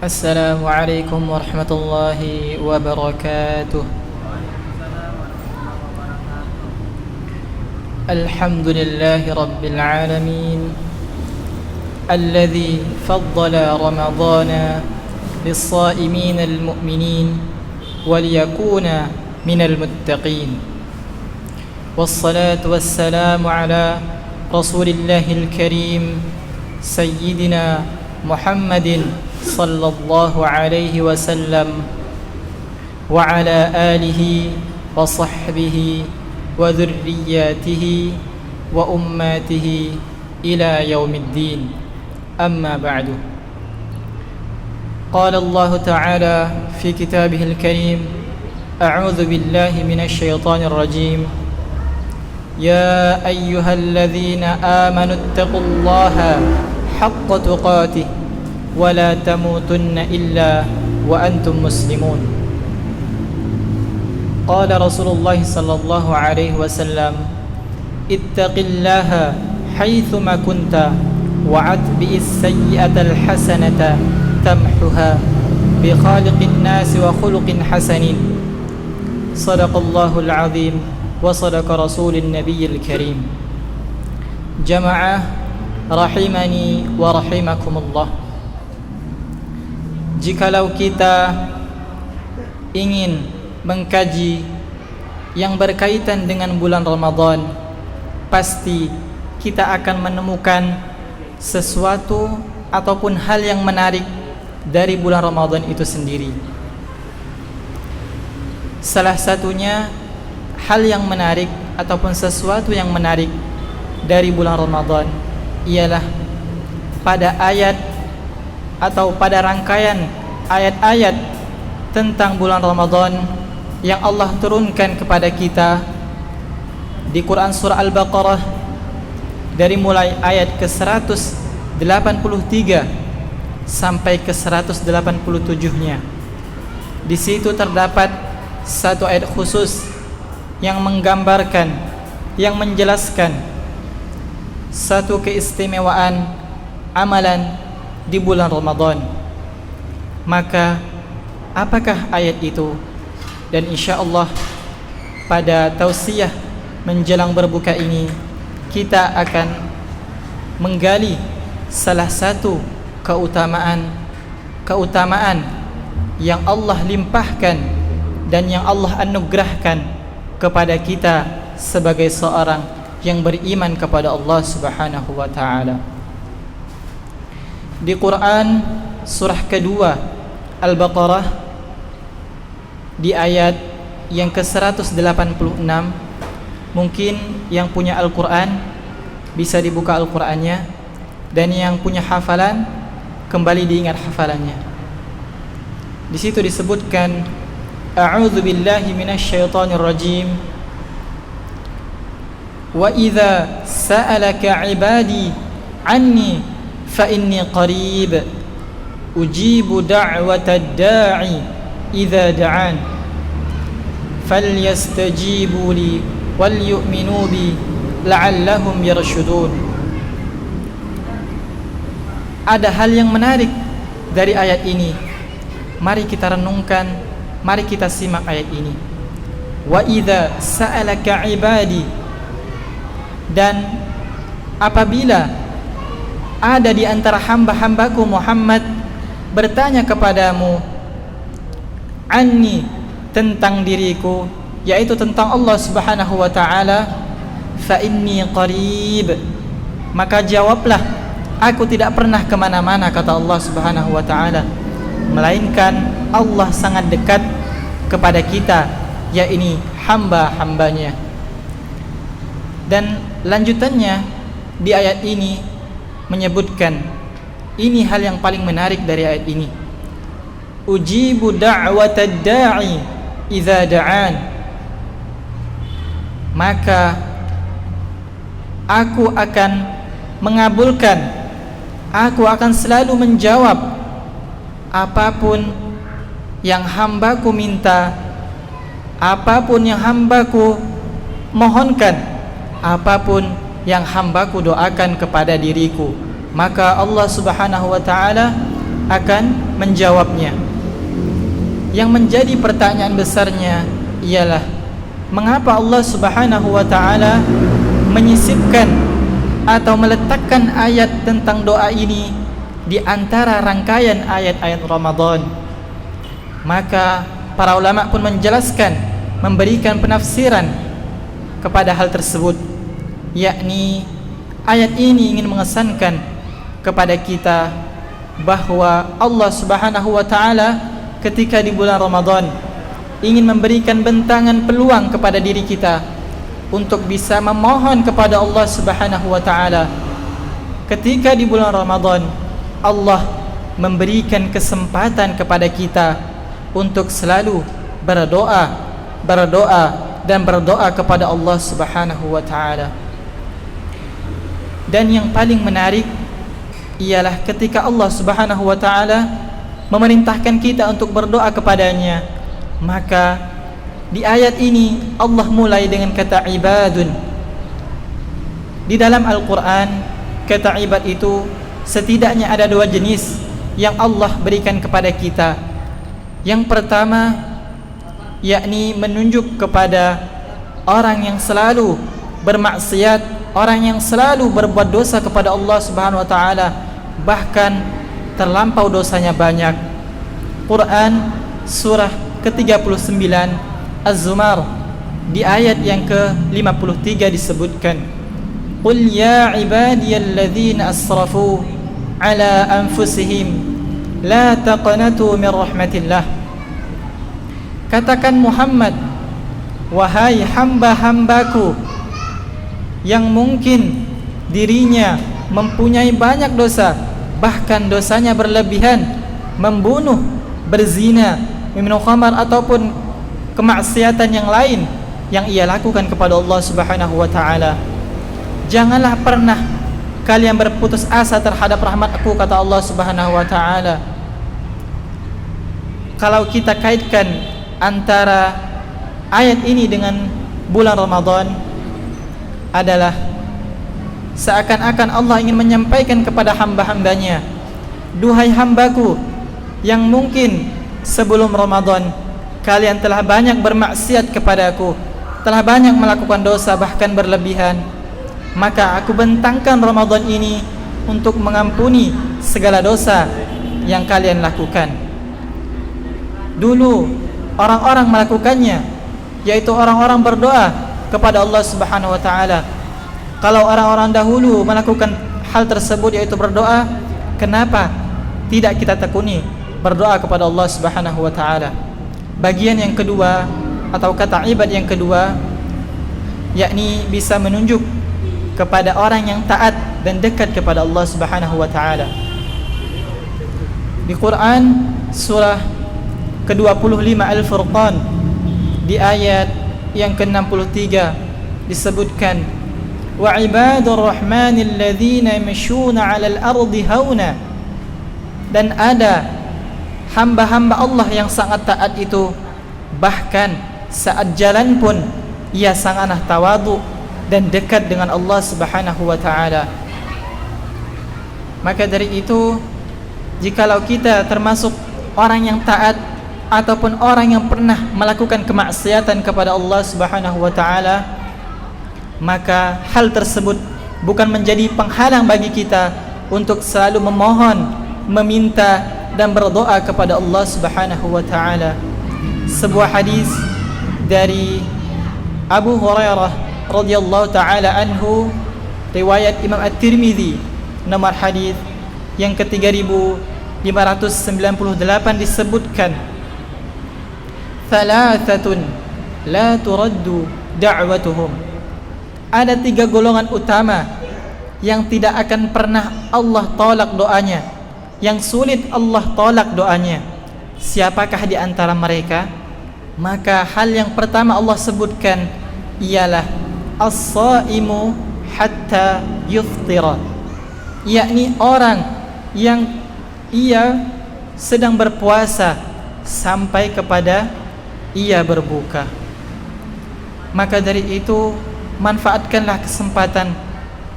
السلام عليكم ورحمة الله وبركاته. الحمد لله رب العالمين الذي فضل رمضان للصائمين المؤمنين وليكون من المتقين، والصلاة والسلام على رسول الله الكريم سيدنا محمد صلى الله عليه وسلم وعلى آله وصحبه وذرياته وأماته إلى يوم الدين. أما بعد، قال الله تعالى في كتابه الكريم: أعوذ بالله من الشيطان الرجيم. يا أيها الذين آمنوا اتقوا الله حق تقاته ولا تموتن إلا وأنتم مسلمون. قال رسول الله صلى الله عليه وسلم: اتق الله حيثما كنت وأتبع السيئة الحسنة تمحها بخالق الناس وخلق حسن. صدق الله العظيم وصدق رسول النبي الكريم. جماعة rahimani wa rahimakumullah. Jikalau kita ingin mengkaji yang berkaitan dengan bulan Ramadan, pasti kita akan menemukan sesuatu ataupun hal yang menarik dari bulan Ramadan itu sendiri. Salah satunya hal yang menarik ataupun sesuatu yang menarik dari bulan Ramadan ialah pada ayat atau pada rangkaian ayat-ayat tentang bulan Ramadan yang Allah turunkan kepada kita di Quran surah Al-Baqarah, dari mulai ayat ke-183 sampai ke 187-nya. Di situ terdapat satu ayat khusus yang menggambarkan, yang menjelaskan satu keistimewaan amalan di bulan Ramadan. Maka apakah ayat itu? Dan insya-Allah pada tausiah menjelang berbuka ini kita akan menggali salah satu keutamaan yang Allah limpahkan dan yang Allah anugerahkan kepada kita sebagai seorang yang beriman kepada Allah Subhanahu wa taala. Di Quran surah kedua Al-Baqarah di ayat yang ke-186, mungkin yang punya Al-Quran bisa dibuka Al-Qurannya, dan yang punya hafalan kembali diingat hafalannya. Di situ disebutkan: A'udzu billahi minasyaitonir rajim. Wa idza sa'alaka 'ibadi 'anni fa inni qarib ujibu da'watad da'i idza da'an falyastajibu li wal yu'minu bi la'allahum yarshudun. Ada hal yang menarik dari ayat ini. Mari kita renungkan, mari kita simak ayat ini. Wa idza sa'alaka 'ibadi, dan apabila ada di antara hamba-hambaku Muhammad bertanya kepadamu, anni, tentang diriku, yaitu tentang Allah Subhanahu wa taala, fa inni qarib, maka jawablah, aku tidak pernah kemana-mana, kata Allah Subhanahu wa taala, melainkan Allah sangat dekat kepada kita, yakni hamba-hambanya. Dan lanjutannya di ayat ini menyebutkan, ini hal yang paling menarik dari ayat ini: ujibu da'watad da'i idza da'an, maka aku akan mengabulkan, aku akan selalu menjawab apapun yang hambaku minta, apapun yang hambaku mohonkan, apapun yang hambaku doakan kepada diriku, maka Allah Subhanahu wa ta'ala akan menjawabnya. Yang menjadi pertanyaan besarnya ialah mengapa Allah Subhanahu wa taala menyisipkan atau meletakkan ayat tentang doa ini di antara rangkaian ayat-ayat Ramadan. Maka para ulama pun menjelaskan, memberikan penafsiran kepada hal tersebut, yakni ayat ini ingin mengesankan kepada kita bahwa Allah Subhanahu wa taala ketika di bulan Ramadan ingin memberikan bentangan peluang kepada diri kita untuk bisa memohon kepada Allah Subhanahu wa taala. Ketika di bulan Ramadan Allah memberikan kesempatan kepada kita untuk selalu berdoa dan berdoa kepada Allah Subhanahu wa taala. Dan yang paling menarik ialah ketika Allah Subhanahu wa taala memerintahkan kita untuk berdoa kepadanya, maka di ayat ini Allah mulai dengan kata ibadun. Di dalam Al-Quran kata ibad itu setidaknya ada dua jenis yang Allah berikan kepada kita. Yang pertama yakni menunjuk kepada orang yang selalu bermaksiat, orang yang selalu berbuat dosa kepada Allah Subhanahu wa taala, bahkan terlampau dosanya banyak. Quran surah ke-39 Az-Zumar di ayat yang ke-53 disebutkan, Qul ya ibadiyalladzina asrafu ala anfusihim la taqnatu min rahmatillah. Katakan Muhammad, wahai hamba-hambaku yang mungkin dirinya mempunyai banyak dosa, bahkan dosanya berlebihan, membunuh, berzina, meminum khamar ataupun kemaksiatan yang lain yang ia lakukan kepada Allah Subhanahu wa taala. Janganlah pernah kalian berputus asa terhadap rahmat Aku, kata Allah Subhanahu wa taala. Kalau kita kaitkan antara ayat ini dengan bulan Ramadan, adalah seakan-akan Allah ingin menyampaikan kepada hamba-hambanya, duhai hambaku yang mungkin sebelum Ramadan kalian telah banyak bermaksiat kepada Aku, telah banyak melakukan dosa bahkan berlebihan, maka Aku bentangkan Ramadan ini untuk mengampuni segala dosa yang kalian lakukan. Dulu orang-orang melakukannya, yaitu orang-orang berdoa kepada Allah Subhanahu wa taala. Kalau orang-orang dahulu melakukan hal tersebut, yaitu berdoa, kenapa tidak kita tekuni berdoa kepada Allah Subhanahu wa taala? Bagian yang kedua atau kata ibad yang kedua yakni bisa menunjuk kepada orang yang taat dan dekat kepada Allah Subhanahu wa taala. Di Quran surah ke-25 Al-Furqan di ayat yang ke-63 disebutkan, wa ibadur rahmanil ladzina yamshuna 'alal ardi hauna. Dan ada hamba-hamba Allah yang sangat taat itu, bahkan saat jalan pun ia sangatlah tawadhu dan dekat dengan Allah Subhanahu wa taala. Maka dari itu, jikalau kita termasuk orang yang taat ataupun orang yang pernah melakukan kemaksiatan kepada Allah Subhanahu wa taala, maka hal tersebut bukan menjadi penghalang bagi kita untuk selalu memohon, meminta dan berdoa kepada Allah Subhanahu wa taala. Sebuah hadis dari Abu Hurairah radhiyallahu taala anhu, riwayat Imam At-Tirmidzi, nomor hadis yang ke-3598 disebutkan, thalathatun la turaddu da'watuhum. Ada 3 golongan utama yang tidak akan pernah Allah tolak doanya, yang sulit Allah tolak doanya. Siapakah di antara mereka? Maka hal yang pertama Allah sebutkan ialah as-saimu hatta yuftira, yakni orang yang ia sedang berpuasa sampai kepada ia berbuka. Maka dari itu, manfaatkanlah kesempatan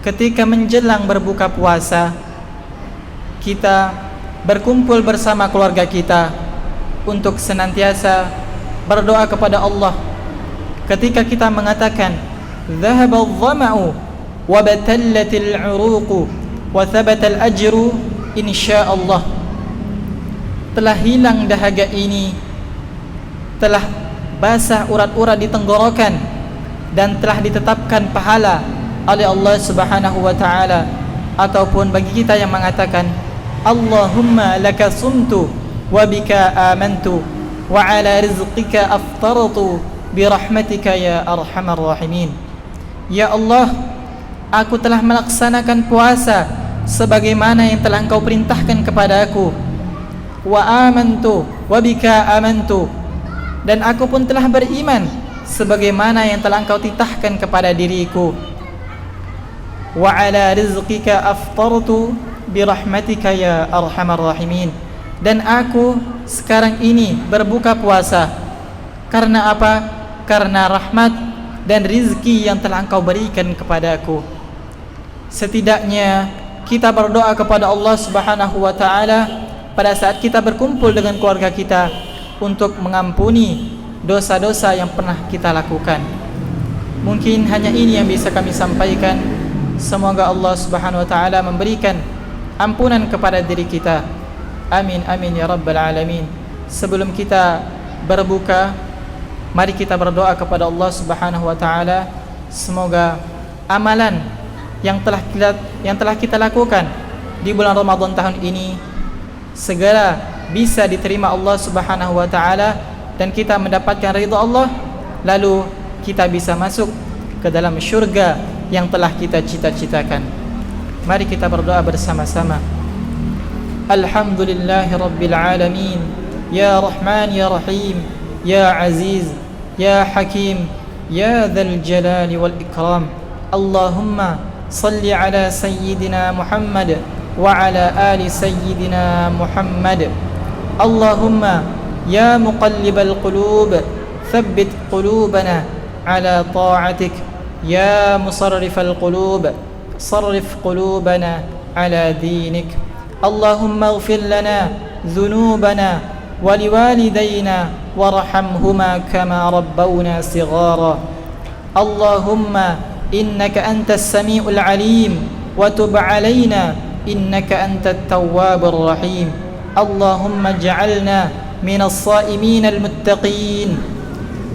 ketika menjelang berbuka puasa, kita berkumpul bersama keluarga kita untuk senantiasa berdoa kepada Allah ketika kita mengatakan dhahaba adh-dhama'u wa batallatil 'uruqu wa thabata al-ajru insyaallah. Telah hilang dahaga ini, telah basah urat-urat di tenggorokan, dan telah ditetapkan pahala oleh Allah Subhanahu wa taala. Ataupun bagi kita yang mengatakan Allahumma laka sumtu wa bika amantu wa ala rizqika aftartu bi rahmatika ya arhamar rahimin. Ya Allah, aku telah melaksanakan puasa sebagaimana yang telah Engkau perintahkan kepada aku. Wa amantu wa bika amantu, dan aku pun telah beriman sebagaimana yang telah Engkau titahkan kepada diriku. Wa ala rizqika aftartu bi rahmatika ya arhamar rahimin, dan aku sekarang ini berbuka puasa karena apa? Karena rahmat dan rizki yang telah Engkau berikan kepadaku. Setidaknya kita berdoa kepada Allah Subhanahu wa taala pada saat kita berkumpul dengan keluarga kita untuk mengampuni dosa-dosa yang pernah kita lakukan. Mungkin hanya ini yang bisa kami sampaikan. Semoga Allah Subhanahu wa taala memberikan ampunan kepada diri kita. Amin amin ya rabbal alamin. Sebelum kita berbuka, mari kita berdoa kepada Allah Subhanahu wa taala, semoga amalan yang telah kita lakukan di bulan Ramadan tahun ini segera bisa diterima Allah Subhanahu wa taala dan kita mendapatkan ridha Allah, lalu kita bisa masuk ke dalam syurga yang telah kita cita-citakan. Mari kita berdoa bersama-sama. Alhamdulillahi rabbil alamin, ya Rahman ya Rahim, ya Aziz ya Hakim, ya Dzal Jalali wal Ikram. Allahumma salli ala sayyidina Muhammad wa ala ali sayyidina Muhammad. Allahumma ya muqallibal qulub thabbit qulubana ala ta'atik, ya musarrifal qulub sarrif qulubana ala dinik. Allahumma ighfir lana dhunubana wa liwalidayna warhamhuma kama rabbawna sighara. Allahumma innaka antas sami'ul alim wa tub alayna innaka antat tawwabur rahim. Allahumma ij'alna minas sa'iminal muttaqin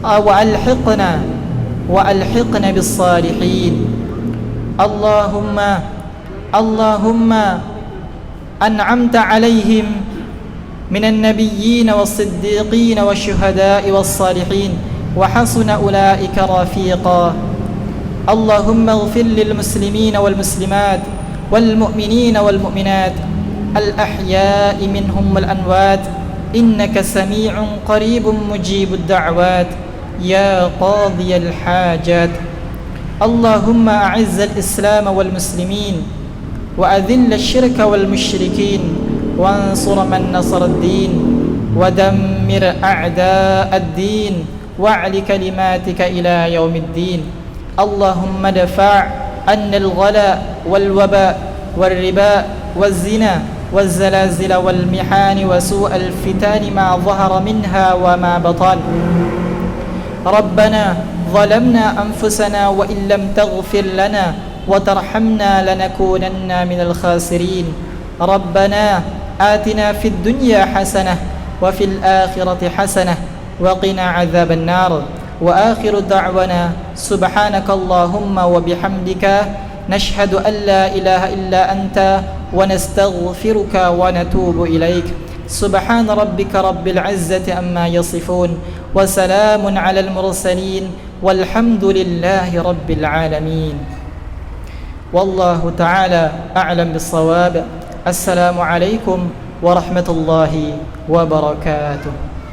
wa alhiqna bis salihin. Allahumma an'amta alaihim minan nabiyyin was-siddiqin wasyuhada'i was-salihin wa hasuna ulaika rafiqa. Allahumma ighfir lil muslimina wal muslimat wal mu'minina wal mu'minat al ahya'i minhum wal amwat innaka sami'un qaribun mujibud da'wat ya qadiyal hajat. Allahumma a'izz al-islam wal muslimin wa adhill ash-shirka wal mushrikin wansur man nasara ad-din wa dammir a'da' ad-din wa'li kalimatika ila yaumiddin. Allahumma dafa' anna al-ghala wal waba wal riba wal zina wal zalazil wal mihan wa su' al-fitan ma dhahara minha wa ma batan. Rabbana ظلمنا أنفسنا وإن لم تغفر لنا وترحمنا لنكونن من الخاسرين. ربنا آتنا في الدنيا حسنة وفي الآخرة حسنة وقنا عذاب النار. وآخر دعوانا سبحانك اللهم وبحمدك نشهد أن لا إله إلا أنت ونستغفرك ونتوب إليك. سبحان ربك رب العزة عما يصفون وسلام على المرسلين والحمد لله رب العالمين. والله تعالى أعلم بالصواب. السلام عليكم ورحمة الله وبركاته.